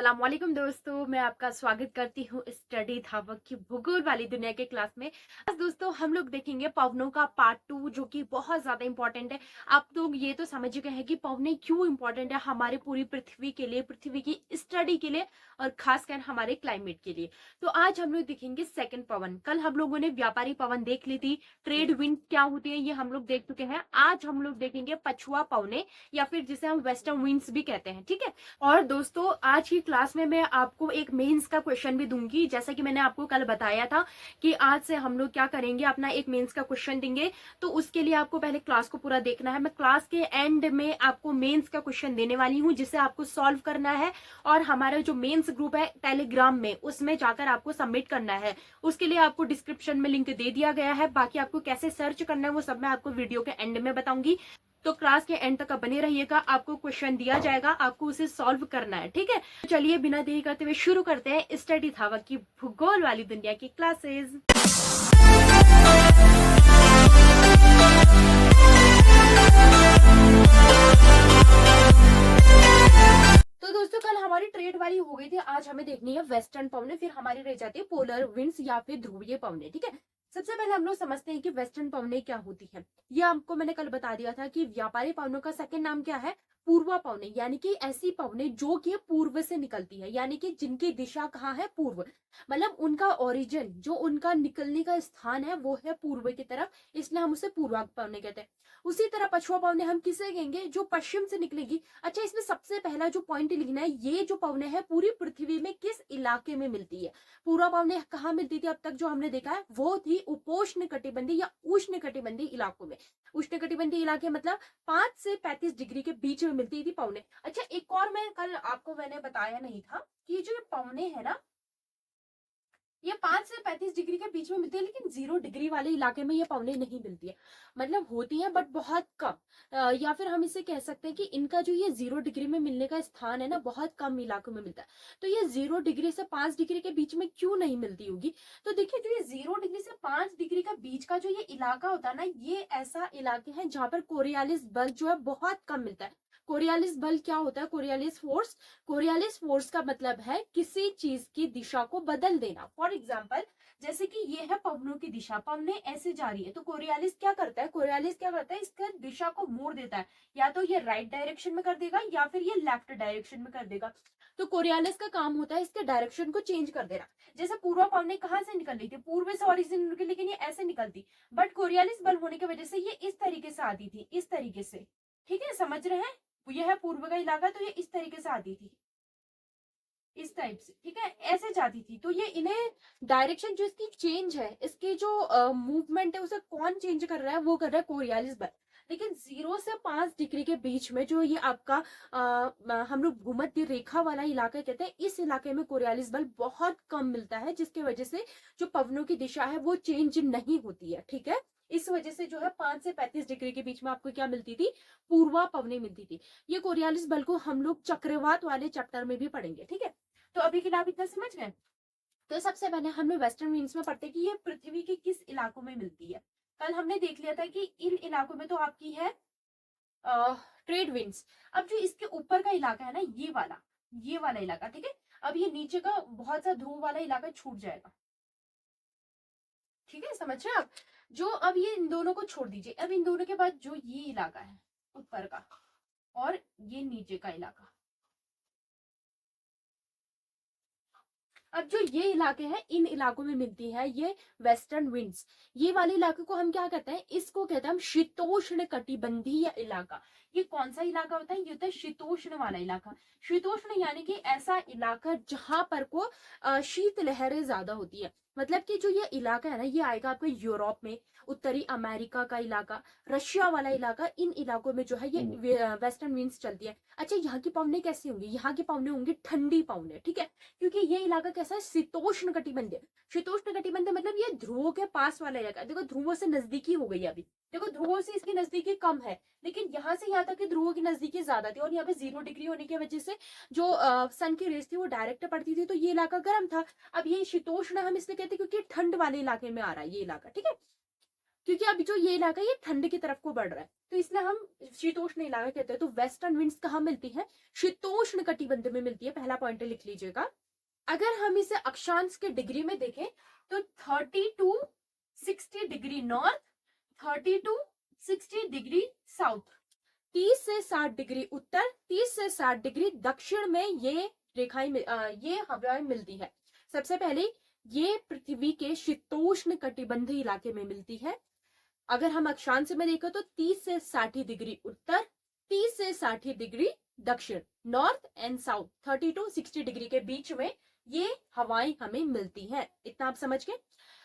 अस्सलाम वालेकुम दोस्तों, मैं आपका स्वागत करती हूँ स्टडी धावक की भूगोल वाली दुनिया के क्लास में। आज दोस्तों हम लोग देखेंगे पवनों का पार्ट 2 जो कि बहुत ज्यादा इंपॉर्टेंट है। आप लोग ये तो समझ गए हैं कि पवने क्यों इंपॉर्टेंट है हमारे पूरी पृथ्वी के लिए, पृथ्वी की स्टडी के लिए और खासकर हमारे क्लाइमेट के लिए। तो आज हम लोग देखेंगे सेकंड पवन। कल हम लोगों ने व्यापारी पवन देख ली थी, ट्रेड विंड क्या होती है ये हम लोग देख चुके हैं। आज हम लोग देखेंगे पछुआ पवने या फिर जिसे हम वेस्टर्न विंड्स भी कहते हैं। ठीक है, और दोस्तों आज की क्लास में मैं आपको एक मेंस का क्वेश्चन भी दूंगी। जैसा कि मैंने आपको कल बताया था कि आज से हम लोग क्या करेंगे, अपना एक मेंस का क्वेश्चन देंगे। तो उसके लिए आपको पहले क्लास को पूरा देखना है। मैं क्लास के एंड में आपको मेंस का क्वेश्चन देने वाली हूं जिसे आपको सॉल्व करना है और हमारा जो मेंस ग्रुप है टेलीग्राम में उसमें जाकर आपको सबमिट करना है। उसके लिए आपको डिस्क्रिप्शन में लिंक दे दिया गया है। बाकी आपको कैसे सर्च करना है वो सब मैं आपको वीडियो के एंड में बताऊंगी। तो क्लास के एंड तक बने रहिएगा। आपको क्वेश्चन दिया जाएगा, आपको उसे सॉल्व करना है। ठीक है, तो चलिए बिना देरी करते हुए शुरू करते हैं स्टडी धावक की भूगोल वाली दुनिया की क्लासेस। तो दोस्तों कल हमारी ट्रेड वाली हो गई थी, आज हमें देखनी है वेस्टर्न पवने, फिर हमारी रह जाती है पोलर विंड्स या फिर ध्रुवीय पवने। ठीक है, सबसे पहले हम लोग समझते हैं कि वेस्टर्न पवने क्या होती है। ये आपको मैंने कल बता दिया था कि व्यापारी पवनों का सेकंड नाम क्या है, पूर्वा पवने, यानी कि ऐसी पवने जो कि पूर्व से निकलती है, यानी कि जिनकी दिशा कहाँ है, पूर्व। मतलब उनका ओरिजिन, जो उनका निकलने का स्थान है वो है पूर्व की तरफ, इसलिए हम उसे पूर्वा पवने कहते हैं। उसी तरह पछुआ पवने हम किसे कहेंगे, जो पश्चिम से निकलेगी। अच्छा, इसमें सबसे पहला जो पॉइंट लिखना है, ये जो पवने हैं पूरी पृथ्वी में किस इलाके में मिलती है। पूर्वा पवने कहाँ मिलती थी अब तक जो हमने देखा है, वो थी उपोष्ण कटिबंधीय या उष्ण कटिबंधीय इलाकों में। उष्ण कटिबंधीय इलाके मतलब 5 से 35 डिग्री के बीच में मिलती थी पवने। अच्छा, एक और मैं कल आपको मैंने बताया नहीं था कि जो ये पवने है ना, ये 5 से 35 डिग्री के बीच में मिलती है, लेकिन 0 डिग्री वाले इलाके में ये पवने नहीं मिलती है। मतलब होती है बट बहुत कम। या फिर हम इसे कह सकते हैं कि इनका जो ये 0 डिग्री में मिलने का स्थान है ना, बहुत कम इलाकों में मिलता है। तो ये 0 डिग्री से 5 डिग्री के बीच में क्यों नहीं मिलती होगी। तो देखिए, जो ये 0 डिग्री से 5 डिग्री का बीच का जो ये इलाका होता है ना, ये ऐसा इलाके है जहां पर कोरियालिस बल्ब जो है बहुत कम मिलता है। कोरियालिस बल्ब क्या होता है, कोरियालिस फोर्स। कोरियालिस फोर्स का मतलब है किसी चीज की दिशा को बदल देना। फॉर एग्जाम्पल, जैसे कि ये है पवनों की दिशा, पवने ऐसे जा रही है तो कोरियालिस क्या करता है, कोरियालिस क्या करता है, इसका दिशा को मोड़ देता है। या तो ये राइट डायरेक्शन में कर देगा या फिर ये लेफ्ट डायरेक्शन में कर देगा। तो कोरियालिस का काम होता है इसके डायरेक्शन को चेंज कर देना। जैसे पूर्वा पवने कहाँ से निकल रही थी, पूर्व से ओरिजिन निकली, लेकिन ये ऐसे निकलती, बट कोरियालिस बल होने की वजह से ये इस तरीके से आती थी, इस तरीके से। ठीक है, समझ रहे हैं। यह है पूर्व का इलाका, तो ये इस तरीके से आती थी, इस टाइप से। ठीक है, ऐसे जाती थी। तो ये इन्हें डायरेक्शन जो इसकी चेंज है, इसकी जो मूवमेंट है उसे कौन चेंज कर रहा है, वो कर रहा है कोरियालिस बल। लेकिन 0 से 5 डिग्री के बीच में जो ये आपका हम लोग भूमध्य रेखा वाला इलाका कहते हैं, इस इलाके में कोरियालिस बल बहुत कम मिलता है, जिसकी वजह से जो पवनों की दिशा है वो चेंज नहीं होती है। ठीक है, इस वजह से जो है 5 से 35 डिग्री के बीच में आपको क्या मिलती थी, पूर्वा पवने मिलती थी। ये कोरियालिस बल को हम लोग चक्रवात वाले चैप्टर में भी पढ़ेंगे। ठीक है, तो अभी के लिए आप इतना समझ गए। तो सबसे पहले हम लोग वेस्टर्न विंड्स में पढ़ते हैं कि ये पृथ्वी के किस इलाकों में मिलती है। कल हमने देख लिया था कि इन इलाकों में तो आपकी है ट्रेड विंड्स। अब जो इसके ऊपर का इलाका है ना, ये वाला इलाका, ठीक है, अब ये नीचे का बहुत सा ध्रुव वाला इलाका छूट जाएगा। ठीक है, समझ रहे हैं आप। जो अब ये इन दोनों को छोड़ दीजिए, अब इन दोनों के बाद जो ये इलाका है ऊपर का और ये नीचे का इलाका, अब जो ये इलाके हैं इन इलाकों में मिलती है ये वेस्टर्न विंड्स। ये वाले इलाके को हम क्या कहते हैं, इसको कहते हैं हम शीतोष्ण कटिबंधीय इलाका। ये कौन सा इलाका होता है, ये होता है शीतोष्ण वाला इलाका। शीतोष्ण यानी कि ऐसा इलाका जहां पर को शीत लहरें ज्यादा होती है। मतलब कि जो ये इलाका है ना, ये आएगा आपको यूरोप में, उत्तरी अमेरिका का इलाका, रशिया वाला इलाका, इन इलाकों में जो है ये वेस्टर्न विंड्स चलती है। अच्छा, यहाँ की पवने कैसी होंगी, यहाँ की पवने होंगी ठंडी पवने। ठीक है, क्योंकि ये इलाका कैसा है, शीतोष्ण कटिबंधीय। शीतोष्ण कटिबंधीय मतलब ये ध्रुवों के पास वाला इलाका। देखो ध्रुवों से नजदीकी हो गई अभी, देखो ध्रुवों से इसकी नजदीकी कम है, लेकिन यहाँ से यहाँ तक की ध्रुवों की नजदीकी ज्यादा थी। और यहाँ पे 0 डिग्री होने की वजह से जो सन की रेस थी वो डायरेक्ट पड़ती थी, तो ये इलाका गर्म था। अब ये शीतोष्ण हम इसलिए कहते हैं क्योंकि ठंड वाले इलाके में आ रहा है ये इलाका। ठीक है, क्योंकि अभी जो ये इलाका ये ठंड की तरफ को बढ़ रहा है, तो इसलिए हम शीतोष्ण इलाका कहते हैं। तो वेस्टर्न विंड्स कहाँ मिलती है? शीतोष्ण कटिबंध में मिलती है। पहला पॉइंट लिख लीजिएगा। अगर हम इसे अक्षांश के डिग्री में देखें तो 30 to 60 degree north, 30 to 60 degree south, 30 से 60 डिग्री उत्तर, 30 से 60 डिग्री दक्षिण में ये रेखाएं ये हवाएं मिलती है। सबसे पहले ये पृथ्वी के शीतोष्ण कटिबंधीय इलाके में मिलती है। अगर हम अक्षांश में देखें तो 30 से 60 डिग्री उत्तर, 30 से 60 डिग्री दक्षिण, north and south, 30 to 60 degree के बीच में ये हवाएं हमें मिलती हैं। इतना आप समझ गए।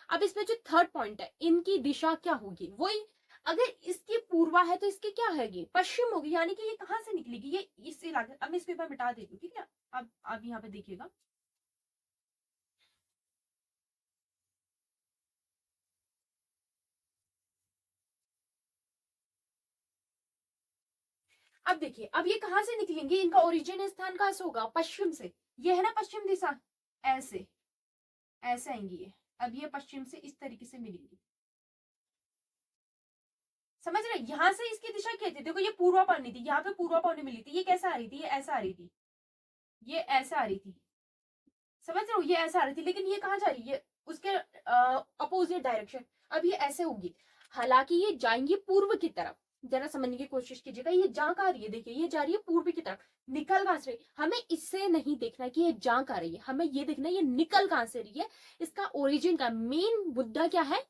अब इसमें जो थर्ड पॉइंट है, इनकी दिशा क्या होगी? वही, अगर इसकी पूर्वा है तो इसकी क्या होगी? पश्चिम होगी। यानी कि ये कहां से निकलेगी? ये इस इलाके, अब इस पेपर मिटा देती हूँ, ठीक है। अब आप यहाँ पे देखिएगा, अब देखिए, अब ये कहां से निकलेंगे? इनका ओरिजिन स्थान कहां से होगा? पश्चिम से। ये है ना पश्चिम दिशा, ऐसे ऐसे आएंगी ये। अब ये पश्चिम से इस तरीके से मिलेंगी, समझ रहे? यहां से इसकी दिशा क्या थी? देखो ये पूर्वा पौनी थी, यहाँ पे पूर्वा पौनी मिली थी। ये कैसे आ रही थी? ये ऐसा आ रही थी, ये ऐसा आ रही थी, समझ रहे हो? ये ऐसा आ रही थी, लेकिन ये कहाँ जा रही है? उसके अपोजिट डायरेक्शन। अब ये ऐसे होगी, हालांकि ये जाएंगी पूर्व की तरफ। जरा समझने की कोशिश कीजिएगा, ये जा कहाँ रही है? देखिए ये जा रही है पूर्व की तरफ। निकल कहां से रही? हमें इससे नहीं देखना कि ये जा कहाँ रही है, हमें ये देखना है ये निकल कहां से रही है। इसका ओरिजिन का मेन मुद्दा क्या है?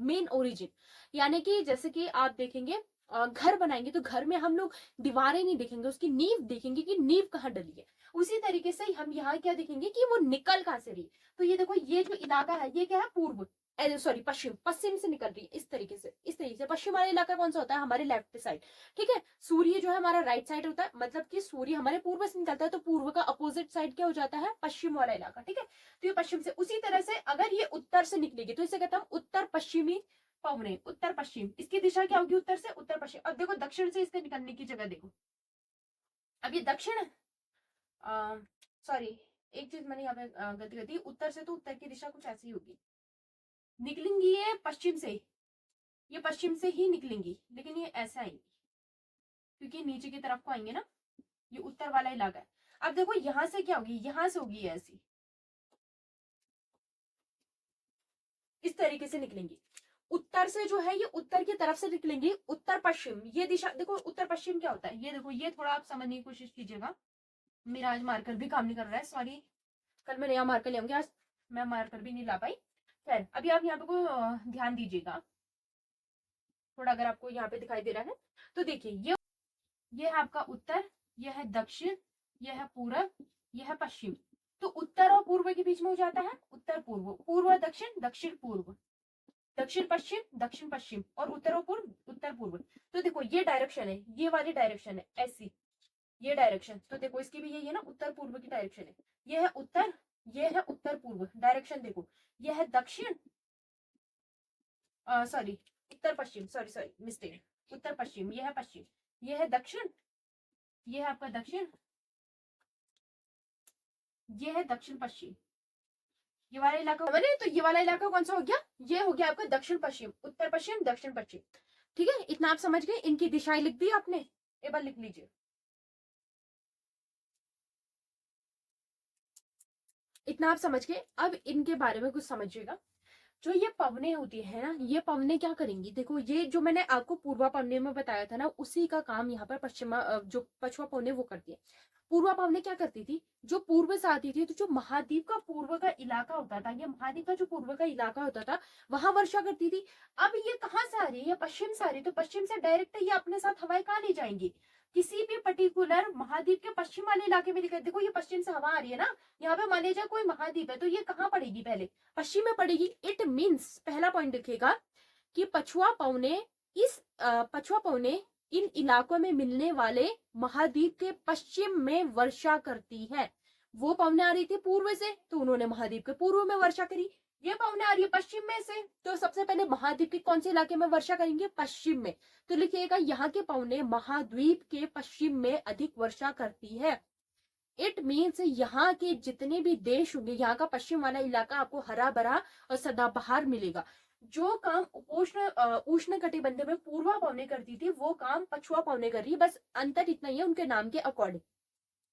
Main origin. यानी कि जैसे कि आप देखेंगे, घर बनाएंगे तो घर में हम लोग दीवारें नहीं देखेंगे, उसकी नींव देखेंगे कि नींव कहाँ डली है। उसी तरीके से हम यहाँ क्या देखेंगे कि वो निकल कहां से रही। तो ये देखो, ये जो इलाका है ये क्या है? पूर्व, सॉरी पश्चिम, पश्चिम से निकल रही है इस तरीके से। इस तरीके से पश्चिम वाला इलाका कौन सा होता है? हमारे लेफ्ट साइड, ठीक है। सूर्य जो है हमारा राइट साइड होता है, मतलब कि सूर्य हमारे पूर्व से निकलता है, तो पूर्व का अपोजिट साइड क्या हो जाता है? पश्चिम वाला इलाका, ठीक है। तो ये पश्चिम से। उसी तरह से अगर ये उत्तर से निकलेगी तो इसे कहते हैं उत्तर पश्चिमी पवने, उत्तर पश्चिम। इसकी दिशा क्या होगी? उत्तर से उत्तर पश्चिम। अब देखो दक्षिण से इसके निकलने की जगह देखो, अब ये दक्षिण, सॉरी एक चीज मैंने यहाँ पे गलती कर दी। उत्तर से तो उत्तर की दिशा कुछ ऐसी होगी, निकलेंगी ये पश्चिम से, ये पश्चिम से ही निकलेंगी, लेकिन ये ऐसा आएंगी क्योंकि नीचे की तरफ को आएंगे ना, ये उत्तर वाला इलाका है। अब देखो यहां से क्या होगी? यहां से होगी ऐसी, इस तरीके से निकलेंगी। उत्तर से जो है ये उत्तर की तरफ से निकलेंगी, उत्तर पश्चिम। ये दिशा देखो, उत्तर पश्चिम क्या होता है? ये देखो, ये थोड़ा आप समझने की कोशिश कीजिएगा। मेरा आज मार्कर भी काम नहीं कर रहा है, सॉरी। कल मैं नया मार्कर ले आऊंगी, आज मैं मार्कर भी नहीं ला पाई। खैर, अभी आप यहाँ पे को ध्यान दीजिएगा थोड़ा, अगर आपको यहाँ पे दिखाई दे रहा है तो देखिए, ये है आपका उत्तर, यह है दक्षिण, यह है पूरब, यह है पश्चिम। तो उत्तर और पूर्व के बीच में हो जाता है उत्तर पूर्व, पूर्व दक्षिण, दक्षिण पूर्व, दक्षिण पश्चिम, दक्षिण पश्चिम, और उत्तर और पूर्व, उत्तर पूर्व। तो देखो ये डायरेक्शन है, ये वाली डायरेक्शन है ऐसी, ये डायरेक्शन। तो देखो इसकी भी यही है ना, उत्तर पूर्व की डायरेक्शन है। ये है उत्तर, ये है उत्तर पूर्व डायरेक्शन। देखो ये है दक्षिण, सॉरी उत्तर पश्चिम, सॉरी सॉरी मिस्टेक, उत्तर पश्चिम, ये है पश्चिम, ये है दक्षिण, ये है आपका दक्षिण, ये है दक्षिण पश्चिम। ये वाला इलाका मैंने, तो ये वाला इलाका कौन सा हो गया? ये हो गया आपका दक्षिण पश्चिम, उत्तर पश्चिम, दक्षिण पश्चिम, ठीक है। इतना आप समझ गए। इनकी दिशाएं लिख दी आपने, एक बार लिख लीजिए। इतना आप समझ गए। अब इनके बारे में कुछ समझिएगा। जो ये पवने होती है ना, ये पवने क्या करेंगी? देखो ये जो मैंने आपको पूर्वा पवने में बताया था ना, उसी का काम यहाँ पर पश्चिमा जो पछुआ पवने वो करती है। पूर्वा पवने क्या करती थी? जो पूर्व से आती थी, तो जो महाद्वीप का पूर्व का इलाका होता था, ये महाद्वीप का जो पूर्व का इलाका होता था, वहां वर्षा करती थी। अब ये कहाँ से आ रही है? ये पश्चिम से आ रही है, तो पश्चिम से डायरेक्ट ये अपने साथ हवाएं कहाँ ले जाएंगी? किसी भी पर्टिकुलर महाद्वीप के पश्चिम वाले इलाके में दिखाई। देखो ये पश्चिम से हवा आ रही है ना, यहाँ पे मान लीजिए कोई महाद्वीप है, तो ये कहाँ पड़ेगी? पहले पश्चिम में पड़ेगी। इट मीन्स, पहला पॉइंट देखिएगा कि पछुआ पवने पछुआ पवने इन इलाकों में मिलने वाले महाद्वीप के पश्चिम में वर्षा करती है। वो पवने आ रही थी पूर्व से, तो उन्होंने महाद्वीप के पूर्व में वर्षा करी। ये पवने आ रही है पश्चिम में से, तो सबसे पहले महाद्वीप के कौन से इलाके में वर्षा करेंगे? पश्चिम में। तो लिखिएगा यहाँ के पवने महाद्वीप के पश्चिम में अधिक वर्षा करती है। इट मीन्स यहाँ के जितने भी देश होंगे, यहाँ का पश्चिम वाला इलाका आपको हरा भरा और सदाबहार मिलेगा। जो काम उष्ण कटिबंध में पूर्वा पवने करती थी वो काम पछुआ पवने कर रही है, बस अंतर इतना ही है उनके नाम के अकॉर्डिंग।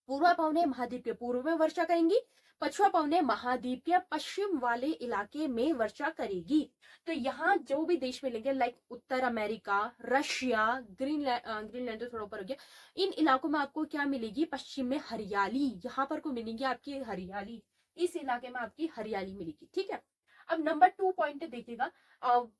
पूर्वा पवने महाद्वीप के पूर्व में वर्षा करेंगी, पछुआ पवने महाद्वीप के पश्चिम वाले इलाके में वर्षा करेगी। तो यहाँ जो भी देश मिलेंगे लाइक उत्तर अमेरिका, रशिया, ग्रीनलैंड तो थोड़ा ऊपर हो गया, इन इलाकों में आपको क्या मिलेगी? पश्चिम में हरियाली, यहाँ पर को मिलेंगी आपकी हरियाली, इस इलाके में आपकी हरियाली मिलेगी। ठीक है, अब नंबर 2 पॉइंट देखिएगा,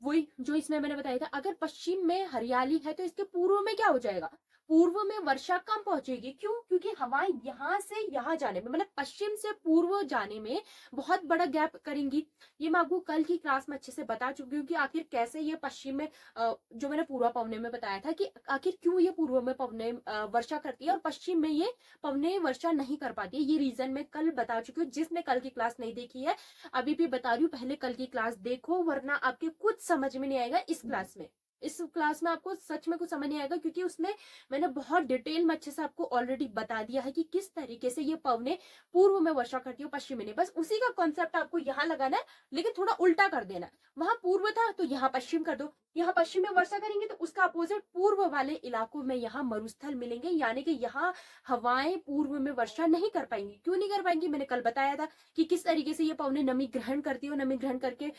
वही जो इसमें मैंने बताया था, अगर पश्चिम में हरियाली है तो इसके पूर्व में क्या हो जाएगा? पूर्व में वर्षा कम पहुंचेगी। क्यों? क्योंकि हवाएं यहां से यहां जाने में, मतलब पश्चिम से पूर्व जाने में बहुत बड़ा गैप करेंगी। ये मैं आपको कल की क्लास में अच्छे से बता चुकी हूँ कि आखिर कैसे ये पश्चिम में जो मैंने पूर्वा पवने में बताया था कि आखिर क्यों ये पूर्व में पवने वर्षा करती है और पश्चिम में ये पवने वर्षा नहीं कर पाती है। ये रीजन मैं कल बता चुकी हूँ। जिसने कल की क्लास नहीं देखी है, अभी भी बता रही हूँ, पहले कल की क्लास देखो, वरना आपके कुछ समझ में नहीं आएगा इस क्लास में। इस क्लास में आपको सच में कुछ समझ नहीं आएगा, क्योंकि उसमें मैंने बहुत डिटेल में अच्छे से आपको ऑलरेडी बता दिया है कि किस तरीके से ये पवने पूर्व में वर्षा करती है, पश्चिम में नहीं। बस उसी का कॉन्सेप्ट आपको यहाँ लगाना है, लेकिन थोड़ा उल्टा कर देना है। वहां पूर्व था तो यहाँ पश्चिम कर दो, यहाँ पश्चिम में वर्षा करेंगे तो उसका अपोजिट पूर्व वाले इलाकों में यहाँ मरुस्थल मिलेंगे, यानी कि यहाँ हवाएं पूर्व में वर्षा नहीं कर पाएंगी। क्यों नहीं कर पाएंगी? मैंने कल बताया था कि किस तरीके से ये पवने नमी ग्रहण करती है, नमी ग्रहण करके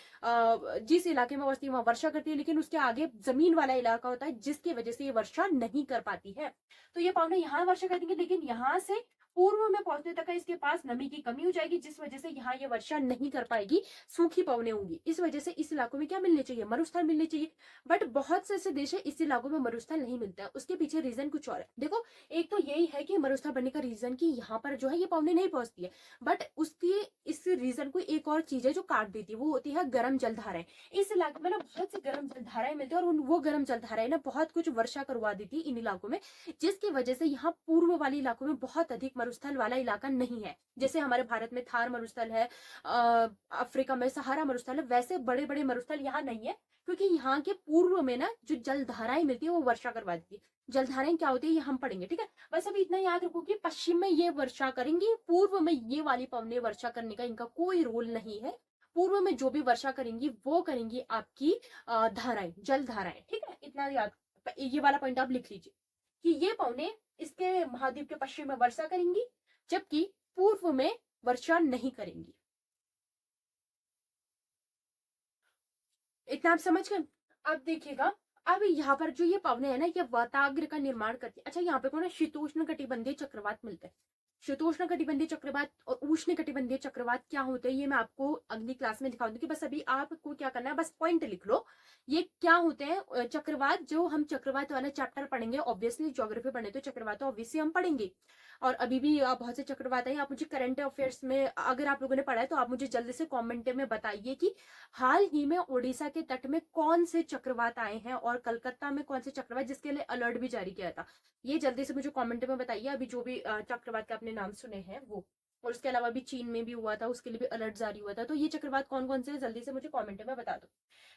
जिस इलाके में बसती है वहां वर्षा करती है, लेकिन उसके आगे जमीन वाला इलाका होता है जिसकी वजह से ये वर्षा नहीं कर पाती है। तो ये पवने यहाँ वर्षा कर देंगे, लेकिन यहाँ से पूर्व में पहुंचने तक इसके पास नमी की कमी हो जाएगी, जिस वजह से यहाँ ये वर्षा नहीं कर पाएगी, सूखी पवने होंगी। इस वजह से इस इलाकों में क्या मिलने चाहिए? मरुस्थल मिलने चाहिए। बट बहुत से ऐसे देश है इस इलाकों में मरुस्थल नहीं मिलता है। उसके पीछे रीजन कुछ और है। देखो, एक तो यही है कि मरुस्थल बनने का रीजन कि यहाँ पर जो है ये पवने नहीं पहुंचती है, बट उसकी इस रीजन को एक और चीज है जो काट देती है, वो होती है गर्म जलधाराएं। इस इलाके में ना बहुत सी गर्म जलधाराएं मिलती है, और वो गर्म जलधाराएं ना बहुत कुछ वर्षा करवा देती है इन इलाकों में, जिसकी वजह से यहाँ पूर्व वाले इलाकों में बहुत अधिक मरुस्थल वाला इलाका नहीं है। जैसे हमारे भारत में थार मरुस्थल है, अफ्रीका में सहारा मरुस्थल है, वैसे बड़े बड़े मरुस्थल यहाँ नहीं है, क्योंकि यहाँ के पूर्व में ना जो जलधाराएं मिलती है वो वर्षा करवा देती है। जलधाराएं क्या होती है ये हम पढ़ेंगे, ठीक है। बस अभी इतना याद रखो कि पश्चिम में ये वर्षा करेंगी, पूर्व में ये वाली पवने वर्षा करने का इनका कोई रोल नहीं है। पूर्व में जो भी वर्षा करेंगी वो करेंगी आपकी धाराएं, जल धाराएं, ठीक है। इतना याद, ये वाला पॉइंट आप लिख लीजिए कि ये पवने इसके महाद्वीप के पश्चिम में वर्षा करेंगी, जबकि पूर्व में वर्षा नहीं करेंगी। इतना आप समझ गए? अब देखिएगा, अब यहाँ पर जो ये पवने है ना, ये वाताग्र का निर्माण करती है। अच्छा, यहाँ पे को ना शीतोष्ण कटिबंधीय चक्रवात मिलते हैं। शीतोष्ण कटिबंधीय चक्रवात और उष्ण कटिबंधीय चक्रवात क्या होते हैं ये मैं आपको अगली क्लास में दिखाऊंगी। बस अभी आपको क्या करना है, बस पॉइंट लिख लो ये क्या होते हैं चक्रवात। जो हम चक्रवात वाला चैप्टर पढ़ेंगे, ऑब्वियसली ज्योग्राफी पढ़े तो चक्रवात ऑब्वियसली हम पढ़ेंगे, और अभी भी बहुत से चक्रवात है। आप मुझे करंट अफेयर्स में अगर आप लोगों ने पढ़ा है तो आप मुझे जल्दी से कमेंट में बताइए कि हाल ही में ओडिशा के तट में कौन से चक्रवात आए हैं और कलकत्ता में कौन से चक्रवात जिसके लिए अलर्ट भी जारी किया था। ये जल्दी से मुझे कमेंट में बताइए, अभी जो भी चक्रवात के आपने नाम सुने हैं वो। और उसके अलावा भी चीन में भी हुआ था, उसके लिए भी अलर्ट जारी हुआ था। तो ये चक्रवात कौन कौन से है जल्दी से मुझे कमेंट में बता दो।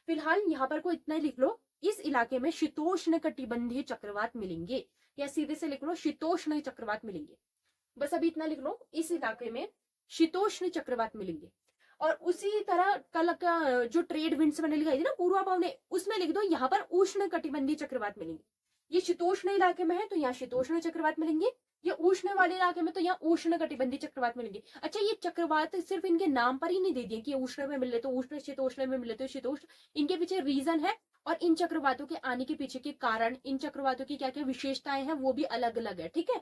फिलहाल यहाँ पर को इतना ही लिख लो, इस इलाके में शीतोष्ण कटिबंधीय चक्रवात मिलेंगे, या सीधे से लिख लो शीतोष्ण चक्रवात मिलेंगे। बस अभी इतना लिख लो, इस इलाके में शीतोष्ण चक्रवात मिलेंगे। और उसी तरह कल का जो ट्रेड विंड्स मैंने लिखाई थी ना पूर्वा पवने, उसमें लिख दो यहाँ पर उष्ण कटिबंधीय चक्रवात मिलेंगे। ये शीतोष्ण इलाके में है तो यहाँ शीतोष्ण चक्रवात मिलेंगे, ये उष्ण वाले इलाके में तो यहाँ उष्ण कटिबंधीय चक्रवात मिलेंगे। अच्छा, ये चक्रवात सिर्फ इनके नाम पर ही नहीं दे दिए कि उष्ण में मिले तो उष्ण, शीतोष्ण में मिले तो शीतोष्ण। इनके पीछे रीजन है, और इन चक्रवातों के आने के पीछे के कारण, इन चक्रवातों की क्या क्या विशेषताएं हैं वो भी अलग अलग है, ठीक है।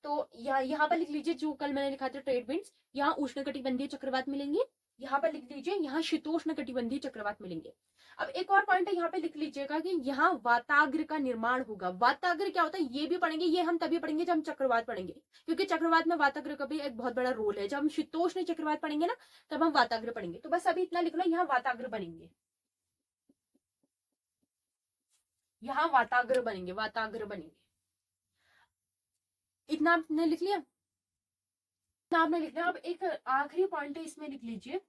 तो यहाँ पर लिख लीजिए जो कल मैंने लिखा था ट्रेड विंड्स, यहाँ उष्ण कटिबंधीय चक्रवात मिलेंगे। यहाँ पर लिख लीजिए यहाँ शीतोष्ण कटिबंधीय चक्रवात मिलेंगे। अब एक और पॉइंट है, यहाँ पे लिख लीजिएगा कि यहाँ वाताग्र का निर्माण होगा। वाताग्र क्या होता है ये भी पढ़ेंगे, ये हम तभी पढ़ेंगे जब हम चक्रवात पढ़ेंगे, क्योंकि चक्रवात में वाताग्र का भी एक बहुत बड़ा रोल है। जब हम शीतोष्ण चक्रवात पढ़ेंगे ना तब हम वाताग्र पढ़ेंगे। तो बस अभी इतना लिख लो, यहाँ वाताग्र बनेंगे, यहाँ वाताग्र बनेंगे, वाताग्र बनेंगे। इतना आपने लिख लिया? आपने लिख लिया। अब एक आखिरी पॉइंट है, इसमें लिख लीजिए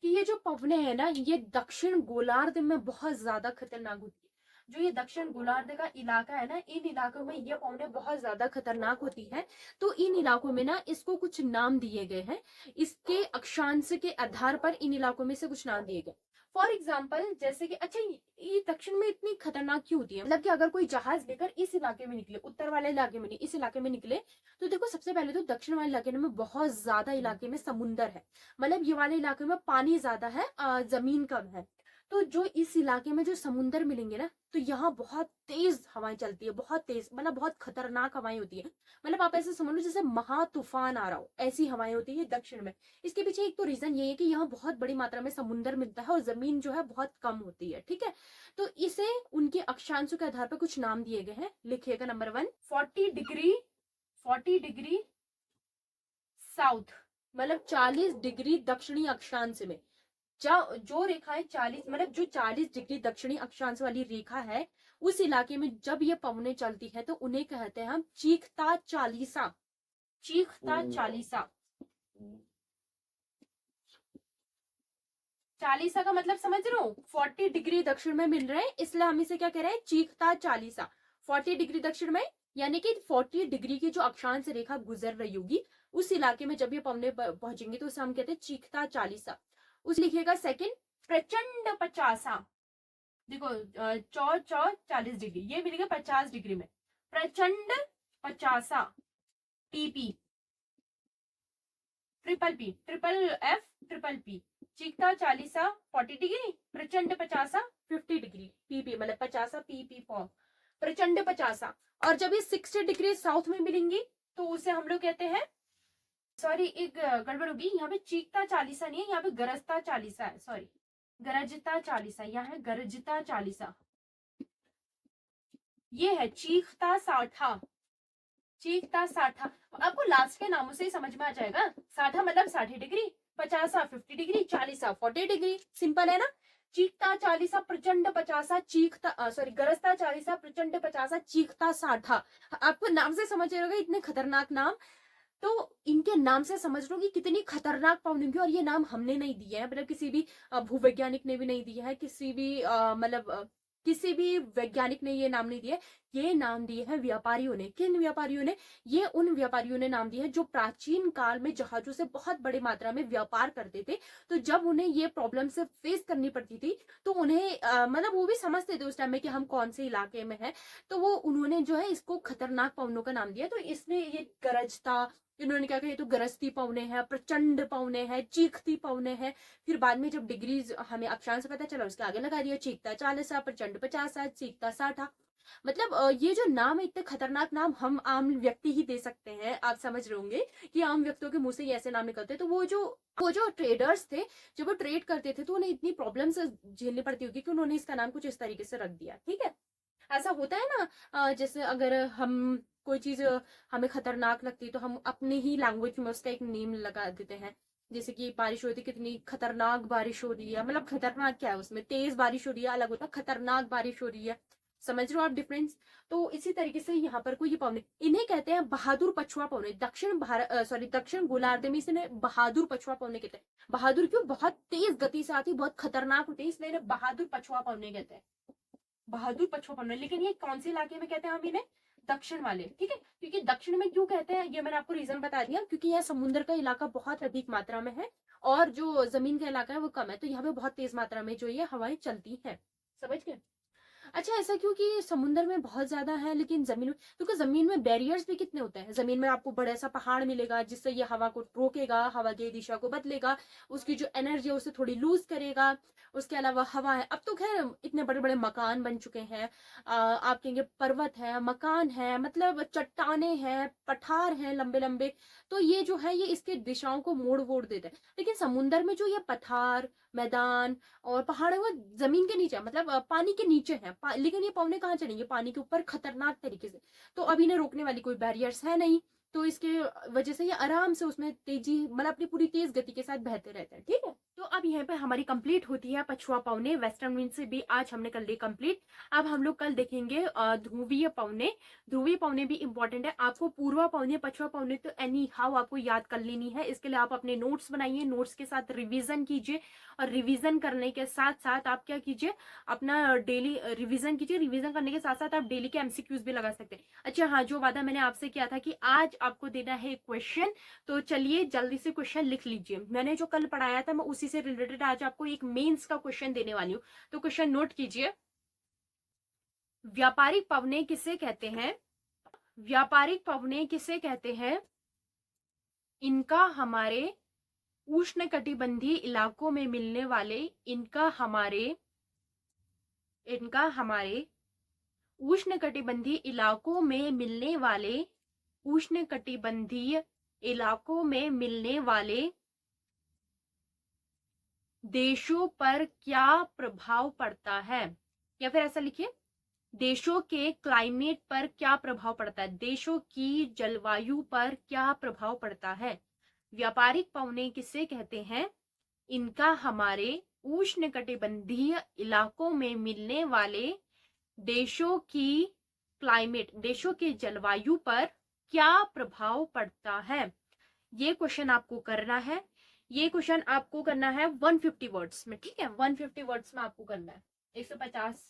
कि ये जो पवने हैं ना, ये दक्षिण गोलार्ध में बहुत ज्यादा खतरनाक होती है। जो ये दक्षिण गोलार्ध का इलाका है ना, इन इलाकों में ये पवने बहुत ज्यादा खतरनाक होती है। तो इन इलाकों में ना इसको कुछ नाम दिए गए हैं, इसके अक्षांश के आधार पर इन इलाकों में से कुछ नाम दिए गए। फॉर एग्जाम्पल जैसे कि अच्छा ये दक्षिण में इतनी खतरनाक क्यों होती है, मतलब कि अगर कोई जहाज लेकर इस इलाके में निकले, उत्तर वाले इलाके में नहीं इस इलाके में निकले, तो देखो सबसे पहले तो दक्षिण वाले इलाके में बहुत ज्यादा इलाके में समुंदर है, मतलब ये वाले इलाके में पानी ज्यादा है, जमीन कम है। तो जो इस इलाके में जो समुंदर मिलेंगे ना, तो यहाँ बहुत तेज हवाएं चलती है, बहुत तेज, मतलब बहुत खतरनाक हवाएं होती है। मतलब आप ऐसे समझ लो जैसे महा तूफान आ रहा हो, ऐसी हवाएं होती है दक्षिण में। इसके पीछे एक तो रीजन ये है कि यहाँ बहुत बड़ी मात्रा में समुंदर मिलता है और जमीन जो है बहुत कम होती है, ठीक है। तो इसे उनके अक्षांशों के आधार पर कुछ नाम दिए गए हैं, लिखिएगा। नंबर 1, 40 डिग्री, 40 डिग्री साउथ, मतलब 40 डिग्री दक्षिणी अक्षांश में। जो रेखाएं 40, मतलब जो 40 डिग्री दक्षिणी अक्षांश वाली रेखा है, उस इलाके में जब ये पवनें चलती है तो उन्हें कहते हैं हम चीखता चालीसा। चीखता चालीसा, चालीसा का मतलब समझ रहे हो, 40 डिग्री दक्षिण में मिल रहे हैं, इसलिए हम इसे क्या कह रहे हैं, चीखता चालीसा। 40 डिग्री दक्षिण में, यानी कि 40 डिग्री की जो अक्षांश रेखा गुजर रही होगी, उस इलाके में जब ये पवने पहुंचेंगे तो उसे हम कहते हैं चीखता चालीसा। उस लिखिएगा सेकंड, प्रचंड पचासा। देखो चौ चौ 40 डिग्री, ये मिलेगा 50 डिग्री में, प्रचंड पचासा, TP, triple P, triple F, triple P. चीखता चालीसा 40 डिग्री, प्रचंड पचासा 50 डिग्री, पीपी मतलब पचासा, पीपी फॉर प्रचंड पचासा। और जब ये 60 डिग्री साउथ में मिलेंगी तो उसे हम लोग कहते हैं, सॉरी एक गड़बड़ होगी यहाँ पे, चीखता चालीसा नहीं है, यहाँ पे गरजता चालीसा है, सॉरी गरजता चालीसा, यहाँ है गरजता चालीसा, ये है चीखता साठा। चीखता साठा, आपको लास्ट के नामों से ही समझ में आ जाएगा। साठा मतलब 60 डिग्री, 50 50 डिग्री, 40 40 डिग्री, सिंपल है ना। चीखता चालीसा प्रचंड पचासा, चीखता सॉरी गरजता चालीसा प्रचंड पचासा, चीखता साठा। आपको नाम से समझ रहोगे इतने खतरनाक नाम, तो इनके नाम से समझ लो कि कितनी खतरनाक पवन होंगी। और ये नाम हमने नहीं दिए हैं, मतलब किसी भी भूवैज्ञानिक ने भी नहीं दिया है, किसी भी मतलब किसी भी वैज्ञानिक ने ये नाम नहीं दिया, ये नाम दिए हैं व्यापारियों ने। किन व्यापारियों ने? ये उन व्यापारियों ने नाम दिए हैं जो प्राचीन काल में जहाजों से बहुत बड़ी मात्रा में व्यापार करते थे। तो जब उन्हें ये प्रॉब्लम से फेस करनी पड़ती थी तो उन्हें मतलब वो भी समझते थे उस टाइम में कि हम कौन से इलाके में है, तो वो उन्होंने जो है इसको खतरनाक पवनों का नाम दिया। तो इसने ये गरजता, इन्होंने क्या कहा, ये तो गरजती पवने हैं, प्रचंड पवने हैं, चीखती पवने हैं। फिर बाद में जब डिग्रीज हमें अक्षांश पता चला उसके आगे लगा दिया, चीखता 40, प्रचंड 50, चीखता 60। मतलब ये जो नाम है, इतने खतरनाक नाम हम आम व्यक्ति ही दे सकते हैं। आप समझ रहे होंगे कि आम व्यक्तियों के मुंह से ऐसे नाम निकलते हैं। तो वो जो ट्रेडर्स थे, जब वो ट्रेड करते थे तो उन्हें इतनी प्रॉब्लम से झेलनी पड़ती होगी कि उन्होंने इसका नाम कुछ इस तरीके से रख दिया, ठीक है। ऐसा होता है ना, जैसे अगर हम कोई चीज हमें खतरनाक लगती है तो हम अपने ही लैंग्वेज में उसका एक नेम लगा देते हैं। जैसे कि बारिश होती, कितनी खतरनाक बारिश हो रही है, मतलब खतरनाक क्या है उसमें, तेज बारिश हो रही है अलग होता, खतरनाक बारिश हो रही है। समझ रहे हो आप डिफरेंस? तो इसी तरीके से यहाँ पर कोई ये पवने, इन्हें कहते हैं बहादुर पछुआ पवने। दक्षिण भारत सॉरी दक्षिण गोलार्ध में इसे बहादुर पछुआ पवने कहते हैं। बहादुर क्यों? बहुत तेज गति से आती, बहुत खतरनाक होती है, इसलिए इन्हें बहादुर पछुआ पवने कहते हैं, बहादुर पछुआ पवने। लेकिन ये कौन से इलाके में कहते हैं हम इन्हें? दक्षिण वाले, ठीक है। क्योंकि दक्षिण में क्यों कहते हैं ये मैंने आपको रीजन बता दिया, क्योंकि यह समुद्र का इलाका बहुत अधिक मात्रा में है और जो जमीन का इलाका है वो कम है, तो यहाँ पे बहुत तेज मात्रा में जो ये हवाएं चलती हैं। समझ गए? अच्छा ऐसा क्यों कि समुंदर में बहुत ज्यादा है लेकिन जमीन में, क्योंकि जमीन में बैरियर्स भी कितने होते हैं। जमीन में आपको बड़ा सा पहाड़ मिलेगा जिससे ये हवा को रोकेगा, हवा की दिशा को बदलेगा, उसकी जो एनर्जी है उसे थोड़ी लूज करेगा। उसके अलावा हवा है, अब तो खैर इतने बड़े बड़े मकान बन चुके हैं, आप कहेंगे पर्वत है, मकान है, मतलब चट्टाने हैं, पठार हैं लंबे लंबे, तो ये जो है ये इसके दिशाओं को मोड़ वोड़ देता है। लेकिन समुंदर में जो ये पठार, मैदान और पहाड़ है वो जमीन के नीचे, मतलब पानी के नीचे है। लेकिन ये पवने कहाँ चलेंगे? पानी के ऊपर खतरनाक तरीके से। तो अब इन्हें रोकने वाली कोई बैरियर्स है नहीं, तो इसके वजह से ये आराम से उसमें तेजी, मतलब अपनी पूरी तेज गति के साथ बहते रहते हैं, ठीक है। तो अब यहाँ पे हमारी कंप्लीट होती है पछुआ पवने। वेस्टर्न विंड से भी आज हमने कर ली कंप्लीट। अब हम लोग कल देखेंगे ध्रुवीय पवने। ध्रुवीय पवने भी इंपॉर्टेंट है। आपको पूर्वा पवने, पछुआ पवने तो एनी हाउ आपको याद कर लेनी है। इसके लिए आप अपने नोट्स बनाइए, नोट्स के साथ रिविजन कीजिए, और रिविजन करने के साथ साथ आप क्या कीजिए, अपना डेली रिविजन कीजिए। रिविजन करने के साथ साथ आप डेली के एमसीक्यूज भी लगा सकते हैं। अच्छा हाँ, जो वादा मैंने आपसे किया था कि आज आपको देना है क्वेश्चन, तो चलिए जल्दी से क्वेश्चन लिख लीजिए। मैंने जो कल पढ़ाया था मैं उसी से रिलेटेड आज आपको एक मेंस का क्वेश्चन देने वाली हूँ, तो क्वेश्चन नोट कीजिए। व्यापारिक पवने किसे कहते हैं? व्यापारिक पवने किसे कहते हैं? इनका हमारे उष्णकटिबंधीय इलाकों में मिलने वाले उष्णकटिबंधीय इलाकों में मिलने वाले उष्णकटिबंधीय इलाकों में मिलने वाले देशों पर क्या प्रभाव पड़ता है? या फिर ऐसा लिखिए, देशों के क्लाइमेट पर क्या प्रभाव पड़ता है, देशों की जलवायु पर क्या प्रभाव पड़ता है। व्यापारिक पवने किसे कहते हैं? इनका हमारे उष्णकटिबंधीय इलाकों में मिलने वाले देशों की क्लाइमेट, देशों के जलवायु पर क्या प्रभाव पड़ता है। ये क्वेश्चन आपको करना है। ये क्वेश्चन आपको करना है 150 वर्ड्स में, ठीक है, 150 वर्ड्स में आपको करना है। 150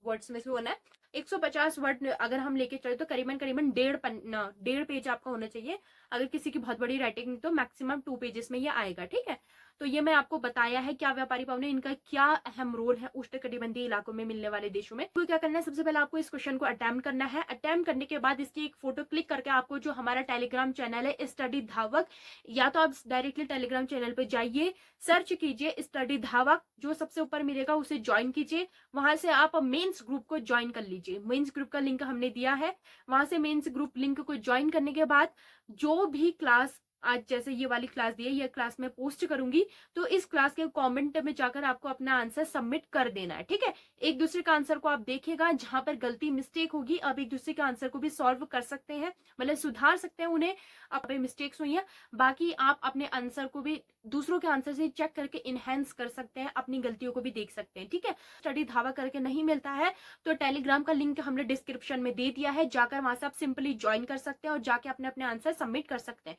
वर्ड्स में से होना है। 150 वर्ड अगर हम लेके चले तो करीबन 1.5 पेज आपका होना चाहिए। अगर किसी की बहुत बड़ी राइटिंग तो मैक्सिमम 2 पेजेस में ये आएगा, ठीक है। तो ये मैं आपको बताया है क्या व्यापारी पवने, इनका क्या अहम रोल है उष्णकटिबंधीय इलाकों में मिलने वाले देशों में। तो क्या करना है, सबसे पहले आपको इस क्वेश्चन को अटेम्प्ट करना है। अटेम्प्ट करने के बाद इसकी एक फोटो क्लिक करके आपको जो हमारा टेलीग्राम चैनल है स्टडी धावक, या तो आप डायरेक्टली टेलीग्राम चैनल पे जाइए, सर्च कीजिए स्टडी धावक, जो सबसे ऊपर मिलेगा उसे ज्वाइन कीजिए। वहां से आप मेंस ग्रुप को ज्वाइन कर लीजिए। मेंस ग्रुप का लिंक हमने दिया है, वहां से मेंस ग्रुप लिंक को ज्वाइन करने के बाद जो भी क्लास आज जैसे ये वाली क्लास दी है, ये क्लास में पोस्ट करूंगी, तो इस क्लास के कमेंट में जाकर आपको अपना आंसर सबमिट कर देना है, ठीक है। एक दूसरे का आंसर को आप देखिएगा, जहां पर गलती मिस्टेक होगी आप एक दूसरे के आंसर को भी सॉल्व कर सकते हैं, मतलब सुधार सकते हैं उन्हें, आप मिस्टेक्स हुई है। बाकी आप अपने आंसर को भी दूसरों के आंसर से चेक करके इनहेंस कर सकते हैं, अपनी गलतियों को भी देख सकते हैं, ठीक है। स्टडी धावा करके नहीं मिलता है तो टेलीग्राम का लिंक हमने डिस्क्रिप्शन में दे दिया है, जाकर वहां से आप सिंपली ज्वाइन कर सकते हैं और जाके अपने अपने आंसर सबमिट कर सकते हैं।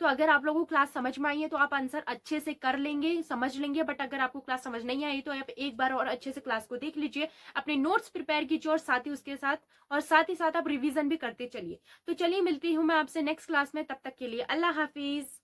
तो अगर आप लोगों को क्लास समझ में आई है तो आप आंसर अच्छे से कर लेंगे, समझ लेंगे। बट अगर आपको क्लास समझ नहीं आई तो आप एक बार और अच्छे से क्लास को देख लीजिए, अपने नोट्स प्रिपेयर कीजिए और साथ ही साथ आप रिवीजन भी करते चलिए। तो चलिए मिलती हूँ मैं आपसे नेक्स्ट क्लास में, तब तक के लिए अल्लाह हाफिज।